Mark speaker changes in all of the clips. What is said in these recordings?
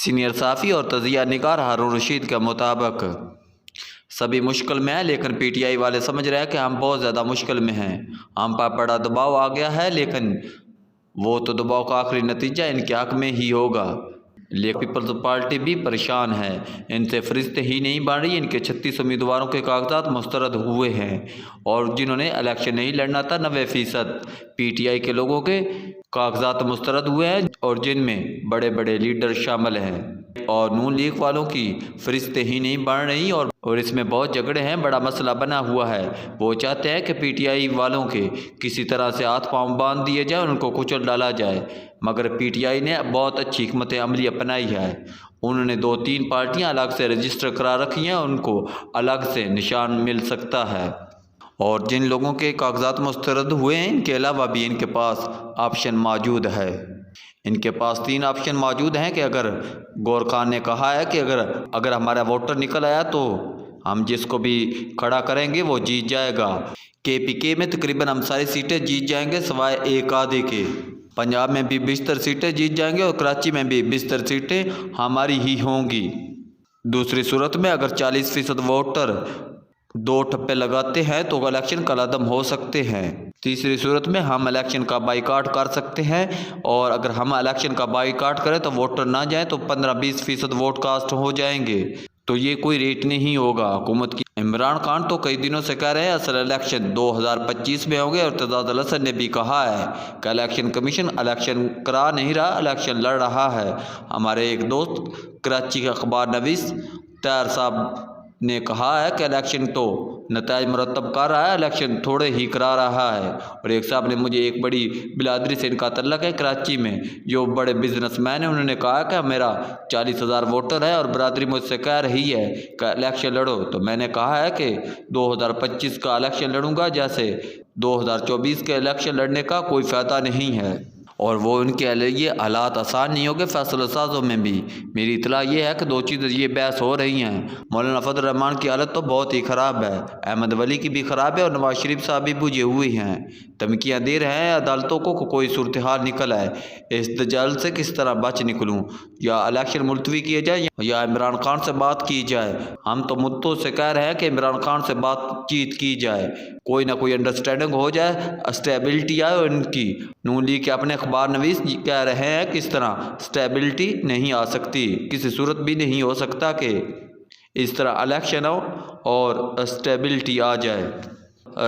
Speaker 1: Senior صحافی اور تجزیہ نگار ہارون رشید کے مطابق سبھی مشکل میں ہیں، لیکن پی ٹی آئی والے سمجھ رہے ہیں کہ ہم بہت زیادہ مشکل میں ہیں، ہم پر بڑا دباؤ آ گیا ہے، لیکن وہ تو دباؤ کا آخری نتیجہ ان کے حق میں ہی ہوگا۔ لیکن پیپلز پارٹی بھی پریشان ہے، ان سے فہرستیں ہی نہیں بن رہی۔ ان کے 36 امیدواروں کے کاغذات مسترد ہوئے ہیں اور جنہوں نے الیکشن نہیں لڑنا تھا 90% پی ٹی آئی کے لوگوں کے کاغذات مسترد ہوئے ہیں، اور جن میں بڑے بڑے لیڈر شامل ہیں، اور نون لیگ والوں کی فہرستیں ہی نہیں بن رہی، اور اس میں بہت جھگڑے ہیں، بڑا مسئلہ بنا ہوا ہے۔ وہ چاہتے ہیں کہ پی ٹی آئی والوں کے کسی طرح سے ہاتھ پاؤں باندھ دیے جائے، ان کو کچل ڈالا جائے، مگر پی ٹی آئی نے بہت اچھی حکمت عملی اپنائی ہے۔ انہوں نے 2-3 پارٹیاں الگ سے رجسٹر کرا رکھی ہیں، ان کو الگ سے نشان مل سکتا ہے، اور جن لوگوں کے کاغذات مسترد ہوئے ہیں ان کے علاوہ بھی ان کے پاس آپشن موجود ہے۔ ان کے پاس 3 آپشن موجود ہیں کہ اگر گور خان نے کہا ہے کہ اگر ہمارا ووٹر نکل آیا تو ہم جس کو بھی کھڑا کریں گے وہ جیت جائے گا۔ کے پی کے میں تقریباً ہم ساری سیٹیں جیت جائیں گے سوائے ایک آدھے کے۔ پنجاب میں بھی 20 سیٹیں جیت جائیں گے، اور کراچی میں بھی 20 سیٹیں ہماری ہی ہوں گی۔ دوسری صورت میں اگر 40% ووٹر 2 ٹھپے لگاتے ہیں تو الیکشن کل عدم ہو سکتے ہیں۔ تیسری صورت میں ہم الیکشن کا بائیکاٹ کر سکتے ہیں، اور اگر ہم الیکشن کا بائیکاٹ کریں تو ووٹر نہ جائیں تو 15-20% ووٹ کاسٹ ہو جائیں گے، تو یہ کوئی ریٹ نہیں ہوگا حکومت کی۔ عمران خان تو کئی دنوں سے کہہ رہے ہیں اصل الیکشن 2025 میں ہوں گے، اور اعتزاز الحسن نے بھی کہا ہے کہ الیکشن کمیشن الیکشن کرا نہیں رہا، الیکشن لڑ رہا ہے۔ ہمارے ایک دوست کراچی کے اخبار نویس طاہر صاحب نے کہا ہے کہ الیکشن تو نتائج مرتب کر رہا ہے، الیکشن تھوڑے ہی کرا رہا ہے۔ اور ایک صاحب نے مجھے ایک بڑی بلادری سے ان کا تعلق ہے کراچی میں، جو بڑے بزنس مین ہیں، انہوں نے کہا کہ میرا 40,000 ووٹر ہے اور برادری مجھ سے کہہ رہی ہے کہ الیکشن لڑو، تو میں نے کہا ہے کہ 2025 کا الیکشن لڑوں گا، جیسے 2024 کے الیکشن لڑنے کا کوئی فائدہ نہیں ہے، اور وہ ان کے لیے حالات آسان نہیں ہوگے فیصلہ سازوں میں بھی۔ میری اطلاع یہ ہے کہ 2 چیزیں یہ بحث ہو رہی ہیں۔ مولانا فضل الرحمان کی حالت تو بہت ہی خراب ہے، احمد ولی کی بھی خراب ہے، اور نواز شریف صاحب بھی بجھے ہوئے ہیں، دھمکیاں دے رہے ہیں عدالتوں کو کہ کوئی صورتحال نکل آئے، اس دجال سے کس طرح بچ نکلوں، یا الیکشن ملتوی کیے جائے یا عمران خان سے بات کی جائے۔ ہم تو مدتوں سے کہہ رہے ہیں کہ عمران خان سے بات چیت کی جائے، کوئی نہ کوئی انڈرسٹینڈنگ ہو جائے، اسٹیبلٹی آئے ان کی۔ نون لیگ کے اپنے اخبار نویس کہہ رہے ہیں کہ اس طرح اسٹیبلٹی نہیں آ سکتی، کسی صورت بھی نہیں ہو سکتا کہ اس طرح الیکشن ہو اور اسٹیبلٹی آ جائے۔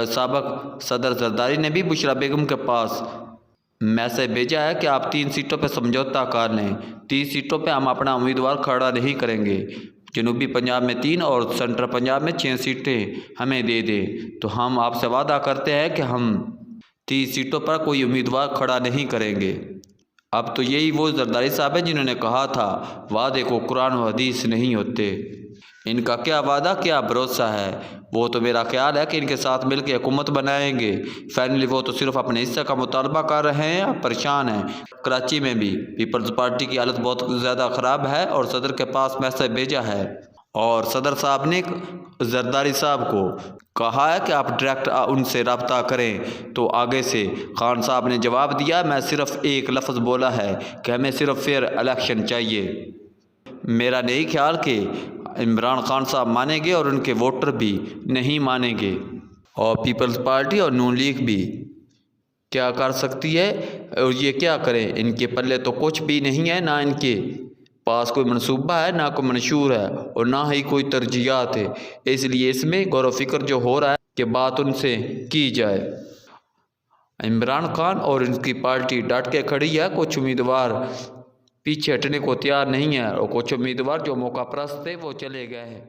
Speaker 1: سابق صدر زرداری نے بھی بشرا بیگم کے پاس میسج بھیجا ہے کہ آپ 3 سیٹوں پہ سمجھوتا کر لیں، 30 سیٹوں پہ ہم اپنا امیدوار کھڑا نہیں کریں گے، جنوبی پنجاب میں 3 اور سینٹرل پنجاب میں 6 سیٹیں ہمیں دے دیں، تو ہم آپ سے وعدہ کرتے ہیں کہ ہم 30 سیٹوں پر کوئی امیدوار کھڑا نہیں کریں گے۔ اب تو یہی وہ زرداری صاحب ہیں جنہوں نے کہا تھا وعدے کو قرآن و حدیث نہیں ہوتے۔ ان کا کیا وعدہ کیا بھروسہ ہے، وہ تو میرا خیال ہے کہ ان کے ساتھ مل کے حکومت بنائیں گے۔ فائنلی وہ تو صرف اپنے حصے کا مطالبہ کر رہے ہیں، پریشان ہیں۔ کراچی میں بھی پیپلز پارٹی کی حالت بہت زیادہ خراب ہے، اور صدر کے پاس میسج بھیجا ہے، اور صدر صاحب نے زرداری صاحب کو کہا ہے کہ آپ ڈائریکٹ ان سے رابطہ کریں، تو آگے سے خان صاحب نے جواب دیا، میں صرف ایک لفظ بولا ہے کہ ہمیں صرف فیئر الیکشن چاہیے۔ میرا نہیں خیال کہ عمران خان صاحب مانیں گے، اور ان کے ووٹر بھی نہیں مانیں گے، اور پیپلز پارٹی اور نون لیگ بھی کیا کر سکتی ہے، اور یہ کیا کریں، ان کے پلے تو کچھ بھی نہیں ہے، نہ ان کے پاس کوئی منصوبہ ہے، نہ کوئی منشور ہے، اور نہ ہی کوئی ترجیحات ہے۔ اس لیے اس میں غور و فکر جو ہو رہا ہے کہ بات ان سے کی جائے۔ عمران خان اور ان کی پارٹی ڈٹ کے کھڑی ہے، کچھ امیدوار پیچھے ہٹنے کو تیار نہیں ہے، اور کچھ امیدوار جو موقع پرست تھے وہ چلے گئے ہیں۔